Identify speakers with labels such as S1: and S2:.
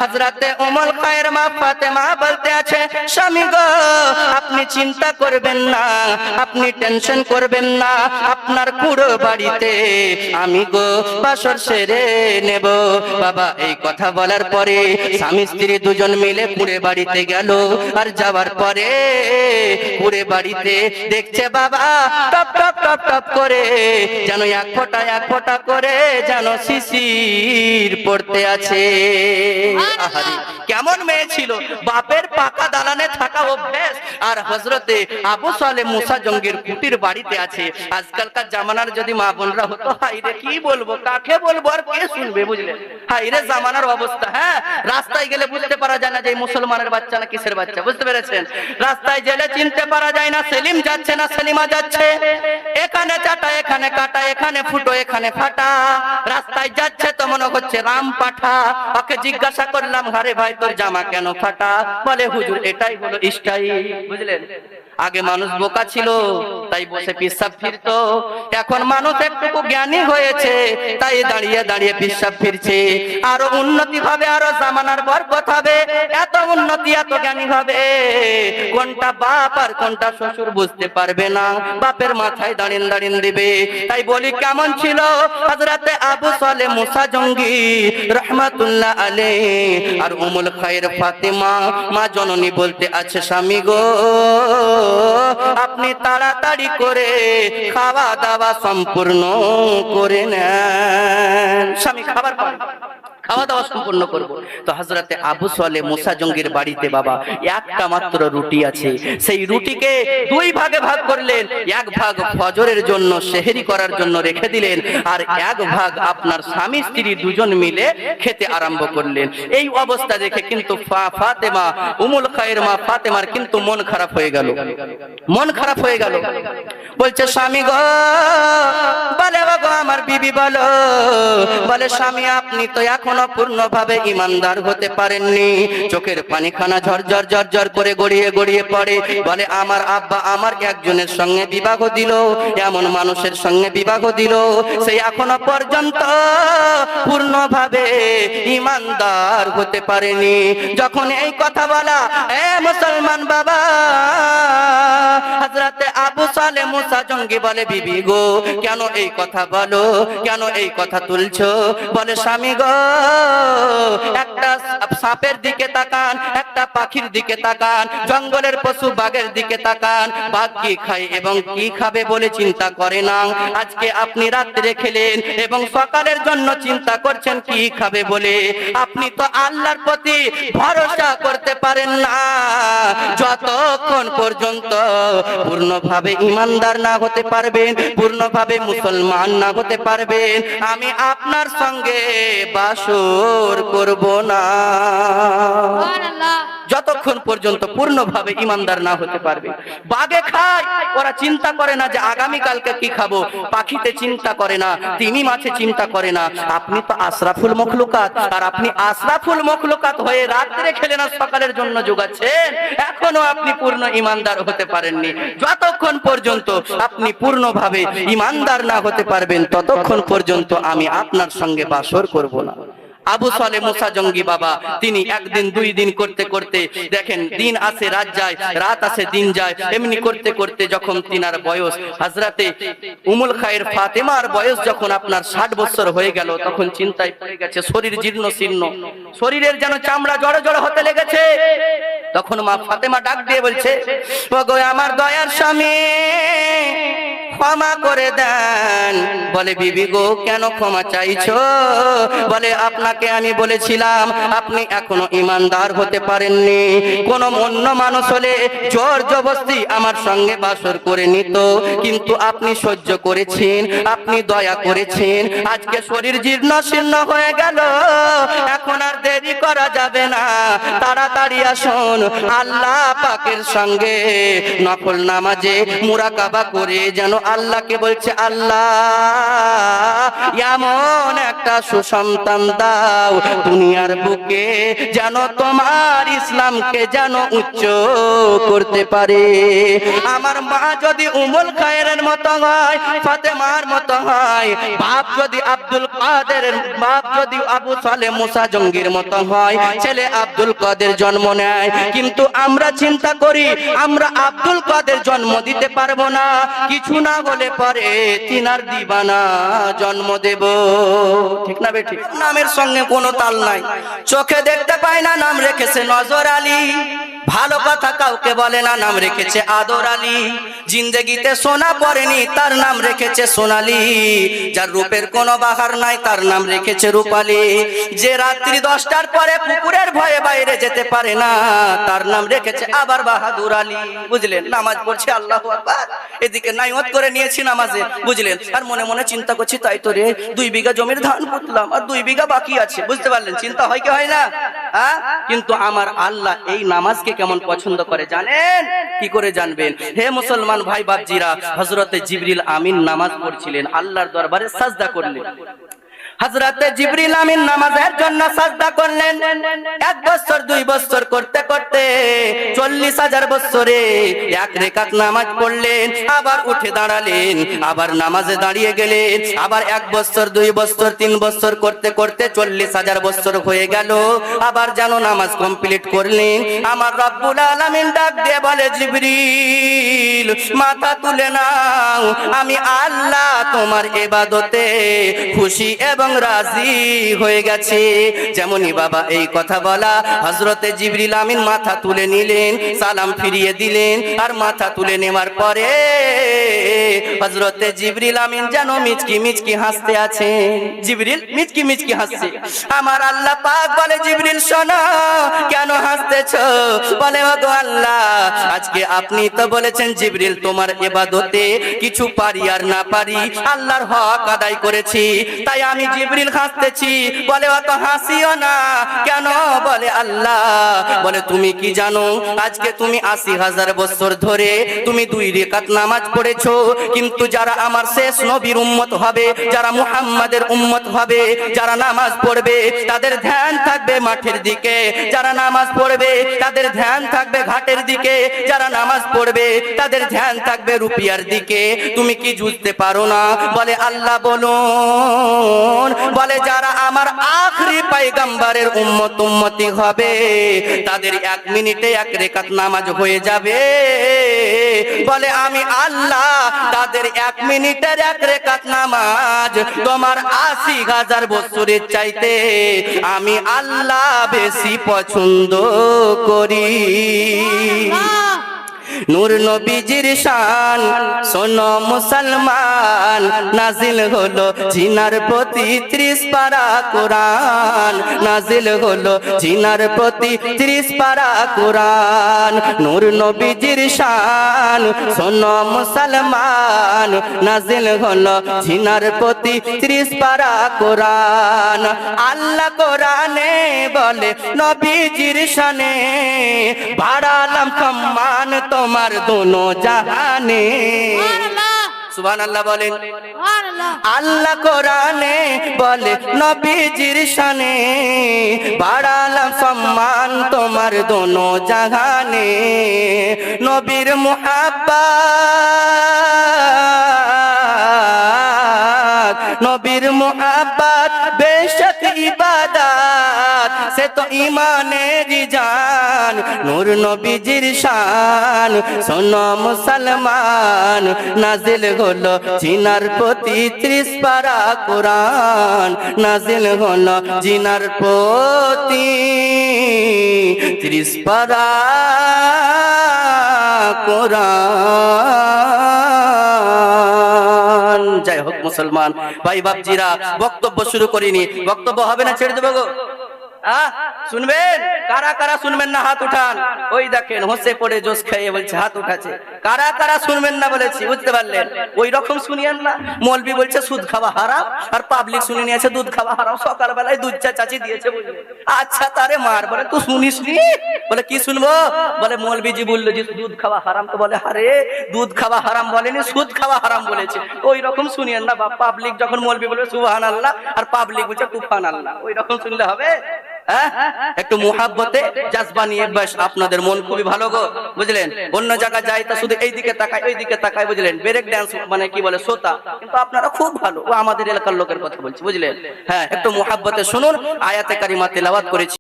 S1: হযরতে উম্মুল খায়ের মা ফাতেমা বলতে আছে, স্বামী গো আপনি চিন্তা করবেন না, আপনি টেনশন করবেন না, আপনার পুরো বাড়িতে আমি গো বাসর সেরে নেব। বাবা এই কথা বলার পরে স্বামী স্ত্রী দুজন মিলে পুরে বাড়িতে গেল। আর যাওয়ার পরে পুরে বাড়িতে দেখছে বাবা টপ টপ টপ টপ করে যেন এক ফোঁটা করে যেন শিশির পড়তে আছে। আহারে কেমন মেয়ে ছিল, বাপের পাকা দালানে থাকা অভ্যাস, আর হযরতে আবু সালেহ মুসা জঙ্গির কুটির বাড়িতে আছে। আজকালকার জামানার যদি মা বোনরা হতো, হাইরে কি বলবো, কাকে বলবো, আর কে শুনবে, বুঝলেন? হাইরে জামানার অবস্থা। হ্যাঁ, রাস্তায় গেলে বুঝতে পারা যায় না যে মুসলমানের বাচ্চা না কিসের বাচ্চা, বুঝতে পেরেছেন? রাস্তায় গেলে চিনতে পারা যায় না সেলিম যাচ্ছে না সেলিমা যাচ্ছে, এখানে চাটা এখানে কাটা, এখানে ফুটো এখানে ফাটা, রাস্তায় যাচ্ছে তো মনে হচ্ছে রাম পাঠা। ওকে জিজ্ঞাসা করলাম, আরে ভাই তোর জামা কেন ফাটা? বলে হুজুর এটাই হলো স্টাইল, বুঝলেন? আগে মানুষ বোকা ছিল তাই বসে পিশাব ফিরতো, এখন মানুষ একটু জ্ঞানী হয়েছে তাই দাঁড়িয়ে দাঁড়িয়ে পিশাব ফিরছে। আরো উন্নতি হবে, আরো জামানার বরকত হবে, এত উন্নতি এত জ্ঞানী হবে, কোনটা বাপ আর কোনটা শ্বশুর বুঝতে পারবে না, বাপের মাথায় দাঁড়িয়ে দাঁড়িয়ে দিবে। তাই বলি কেমন ছিল হযরতে আবু সালেহ মুসা জঙ্গি রাহমাতুল্লাহ আলাইহি আর উম্মুল খায়ের ফাতেমা মা জননী বলতে আছে, স্বামী গো আপনি তাড়াতাড়ি করে খাওয়া দাওয়া সম্পূর্ণ করে নেন। স্বামী খাবার পান, খাওয়া দাওয়া সম্পূর্ণ করব। তো হযরতে আবু সালেহ মুসা জঙ্গির বাড়িতে বাবা একটা মাত্র রুটি আছে, সেই রুটিকে দুই ভাগে ভাগ করলেন, এক ভাগ ফজরের জন্য সেহরি করার জন্য রেখে দিলেন, আর এক ভাগ আপনার স্বামী স্ত্রী দুজন মিলে খেতে আরম্ভ করলেন। এই অবস্থা দেখে কিন্তু ফাতেমা উম্মুল খায়ের মা ফাতেমার কিন্তু মন খারাপ হয়ে গেল, মন খারাপ হয়ে গেল। বলছে, স্বামী গো, বলে গো আমার বিবি বলো, বলে স্বামী আপনি তো এখনো পূর্ণভাবে ইমানদার হতে পারেননি, চোখের পানিখানা ঝরঝর ঝরঝর করে গড়িয়ে গড়িয়ে পড়ে। বলে আমার আব্বা আমার একজনের সঙ্গে বিবাহ দিল, এমন মানুষের সঙ্গে বিবাহ দিল, সে এখনো পর্যন্ত পূর্ণভাবে ইমানদার হতে পারেনি। যখন এই কথা বলা, এ মুসলমান বাবা, হযরতে আবু সালেহ মুসা জঙ্গি বলে, বিবি গো কেন এই কথা বলো, কেন এই কথা তুলছো? বলে, স্বামী গো একটা সাপের দিকে তাকান, একটা পাখির দিকে তাকান, জঙ্গলের পশু বাঘের দিকে তাকান, বাঘ কি খায় এবং কি খাবে বলে চিন্তা করে না। আজকে আপনি রাত্রে খেলেন এবং সকালের জন্য চিন্তা করছেন কি খাবে বলে, আপনি তো আল্লাহর প্রতি ভরসা করতে পারেন না। যতক্ষণ পর্যন্ত পূর্ণভাবে ইমানদার না হতে পারবেন, পূর্ণভাবে মুসলমান না হতে পারবেন, আমি আপনার সঙ্গে বাসর করব না। যতক্ষণ পর্যন্ত পূর্ণভাবে ইমানদার না হতে পারবে। বাঘে খায়, ওরা চিন্তা করে না যে আগামী কালকে কি খাবো, পাখিতে চিন্তা করে না, তিমি মাছে চিন্তা করে না। আপনি তো আশরাফুল মখলুকাত, আর আপনি আশরাফুল মখলুকাত হয়ে রাত্রে খেলেন আর সকালের জন্য জোগাচ্ছেন, এখনো আপনি পূর্ণ ইমানদার হতে পারেননি। যতক্ষণ পর্যন্ত আপনি পূর্ণভাবে ইমানদার না হতে পারবেন ততক্ষণ পর্যন্ত আমি আপনার সঙ্গে বাসর করব না। আবু সালেহ মুসা জঙ্গি বাবা তিনি একদিন দুই দিন করতে করতে দেখেন দিন আসে রাত যায়, রাত আসে দিন যায়, এমনি করতে করতে যখন তিনার বয়স, হযরতে উম্মুল খায়ের ফাতেমার বয়স যখন আপনার 60 বছর হয়ে গেল, তখন চিন্তায় পড়ে গেছে, শরীর জীর্ণ শীর্ণ, শরীরের যেন চামড়া জড়ো জড়ো হতে লেগেছে। তখন মা ফাতেমা ডাক দিয়ে বলছে, ওগো আমার দয়ার স্বামী ক্ষমা করে দেন। বলে, বিবি গো কেন ক্ষমা চাইছো? বলে, আপনাকে আমি বলেছিলাম আপনি এখনো ইমানদার হতে পারেননি। কোন অন্য মানুষ হলে জোর জবরদস্তি আমার সঙ্গে বাসর করে নিত, কিন্তু আপনি সহ্য করেছেন, আপনি দয়া করেছেন। আজকে শরীর জীর্ণ শীর্ণ হয়ে গেল, এখন আর দেরি করা যাবে না, তাড়াতাড়ি আসুন আল্লাহ পাকের সঙ্গে নফল নামাজে মুরাকাবা করে যেন আল্লাহকে বলছে, আল্লাহ এমন একটা সুসন্তান দাও দুনিয়ার বুকে যেন তোমার ইসলামকে যেন উচ্চ করতে পারে। আমার মা যদি উম্মুল খায়েরের মতো হয়, ফাতেমার মতো হয়, বাপ যদি আব্দুল কাদেরের, বাপ যদি আবু সালেহ মুসা জঙ্গির মতো হয়, হয়, ছেলে আব্দুল কাদের জন্ম নেয়। কিন্তু আমরা চিন্তা করি আমরা আব্দুল কাদের জন্ম দিতে পারবো না, কিছু না হলে পরে তিনার দিবানা জন্ম দেব। ঠিক না বেঠিক? নামের সঙ্গে কোনো তাল নাই, চোখে দেখতে পায় না, নাম রেখেছে নজর আলী। ভালো কথা কাউকে বলে না, নাম রেখেছে আদর আলী। জিন্দেগিতে সোনা পড়েনি, তার নাম রেখেছে সোনালী। যার রূপের কোনো বাহার নাই, তার নাম রেখেছে রূপালী। যে রাত্রি 10টার পরে কুকুরের ভয়ে বাইরে যেতে পারে না, তার নাম রেখেছে আবার বাহাদুর আলী। বুঝলেন? নামাজ পড়ছে আল্লাহু আকবার, এদিকে নাইয়ত করে নিয়েছি নামাজে, বুঝলেন? আর মনে মনে চিন্তা করছি, তাই তো রে 2 বিঘা জমির ধান পুতলাম আর 2 বিঘা বাকি আছে। বুঝতে পারলেন? চিন্তা হয় কি হয় না? কিন্তু আমার আল্লাহ এই নামাজকে কেমন পছন্দ করে জানেন? কি করে জানবেন? হে মুসলমান ভাই বাপজিরা, হযরতে জিবরিল আমিন নামাজ পড়ছিলেন, আল্লাহর দরবারে সাজদা করলেন। হযরতে জিবরিল আমিন নামাজের জন্য সাজদা করলেন। 1 বছর 2 বছর করতে করতে 40,000 বছরে 1 রাকাত নামাজ পড়লেন, আবার উঠে দাঁড়ালেন, আবার নামাজে দাঁড়িয়ে গেলেন, আবার 1 বছর 2 বছর 3 বছর করতে করতে 40,000 বছর হয়ে গেল, আবার যেন নামাজ কমপ্লিট করলেন। আমার রব্বুল আলামিন ডাক দিয়ে বলে, জিবরিল মাথা তুলে নাও, আমি আল্লাহ তোমার ইবাদতে খুশি এবং রাজি হয়ে গেছে। যেমনই বাবা এই কথা বলা, হযরতে জিবরিল আমিন মাথা তুলে নিলেন, সালাম ফিরিয়ে দিলেন। আর মাথা তুলে নেওয়ার পরে হযরতে জিবরিল আমিন যেন মিচকি মিচকি হাসতে আছে। জিবরিল মিচকি মিচকি হাসছে। আমার আল্লাহ পাক বলে, জিবরিল শোনো, কেন হাসতেছো? বলে, ওগো আল্লাহ, আজকে আপনি তো বলেছেন জিবরিল তোমার ইবাদতে কিছু পারি আর না পারি আল্লাহর হক আদায় করেছি, তাই আমি জিবরিল হাসতেছি। বলে, অত হাসিও না। কেন? বলে, আল্লাহ বলে, তুমি কি জানো আজকে তুমি 80,000 বছর ধরে তুমি 2 রাকাত নামাজ পড়েছো, কিন্তু যারা আমার শেষ নবীর উম্মত হবে, যারা মুহাম্মাদের উম্মত হবে, যারা নামাজ পড়বে তাদের ধ্যান থাকবে মাঠের দিকে, যারা নামাজ পড়বে তাদের ধ্যান থাকবে ঘাটের দিকে, যারা নামাজ পড়বে তাদের ধ্যান থাকবে রুপিয়ার দিকে। তুমি কি বুঝতে পারো না? বলে, আল্লাহ বলুন। বলে, যারা আমার আখরি পয়গম্বরের উম্মতি হবে তাদের 1 মিনিটে 1 রাকাত নামাজ হয়ে যাবে। বলে, আমি আল্লাহ তাদের 1 মিনিটের 1 রাকাত নামাজ তোমার 80,000 বছরের চাইতে আমি আল্লাহ বেশি পছন্দ করি। নূর নবীজির শান শোনো মুসলমান, নাজিল হলো জিনার প্রতি 30 পারা কোরআন, নাজিল হলো জিনার প্রতি 30 পারা কোরআন। নূর নবীজির শান শোনো মুসলমান, নাজিল হলো জিনার প্রতি 30 পারা কোরআন। আল্লাহ কোরআনে বলে, নবীজির শানে বাড়ালাম সম্মান তোমার দোনো জাহানে। সুবহানাল্লাহ বলেন। আল্লাহ কোরআনে বলে, নবীজির শানে বাড়ালাম সম্মান তোমার দোনো জাহানে। নবীর মুহাব্বত, নবীর মুহাব্বত বেশক ইবাদত, সে তো ঈমানের জান। নূর নবীজির শান শোনো মুসলমান, নাজিল হলো জিনার প্রতি 30 পারা কোরআন, নাজিল হলো জিনার প্রতি 30 পারা কোরআন। যাই হোক মুসলমান ভাই বাপজিরা, বক্তব্য শুরু করিনি, বক্তব্য হবে না ছেড়ে দেবো গো। শুনবেন? কারা কারা শুনবেন না হাত উঠান। ওই দেখেন হোসে পড়ে জোশ খেয়ে বলছে হাত উঠাছে। কারা কারা শুনবেন না বলেছি, বুঝতে পারলেন? ওই রকম শুনিয়েন না। মৌলবি বলছে সুদ খাওয়া হারাম, আর পাবলিক শুনে নিয়েছে দুধ খাওয়া হারাম। সকালবেলায় দুধ চা চাচি দিয়েছে, বুঝলেন? আচ্ছা তারে মার। বলে, তুই শুনিসনি? বলে, কি শুনবো? বলে, মৌলবিজি বললো যে দুধ খাওয়া হারাম। তো বলে, আরে দুধ খাওয়া হারাম বলেনি, সুদ খাওয়া হারাম বলেছে। ওই রকম শুনিয়েন না। পাবলিক যখন মৌলবি বলবে সুবহানাল্লাহ আর পাবলিক বলছে তুফানাল্লাহ, ওই রকম শুনলে হবে? একটু মুহাব্বতে জাজবা নিয়ে বাস, আপনাদের মন খুবই ভালো গো, বুঝলেন? অন্য জায়গায় যাই তা শুধু এই দিকে তাকায় ওই দিকে তাকায়, বুঝলেন? ব্রেক ডান্স মানে কি বলে, সোতা। কিন্তু আপনারা খুব ভালো, ও আমাদের এলাকার লোকের কথা বলছি, বুঝলেন? হ্যাঁ, একটু মুহাব্বতে শুনুন। আয়াতে কারিমা তেলাওয়াত করেছি।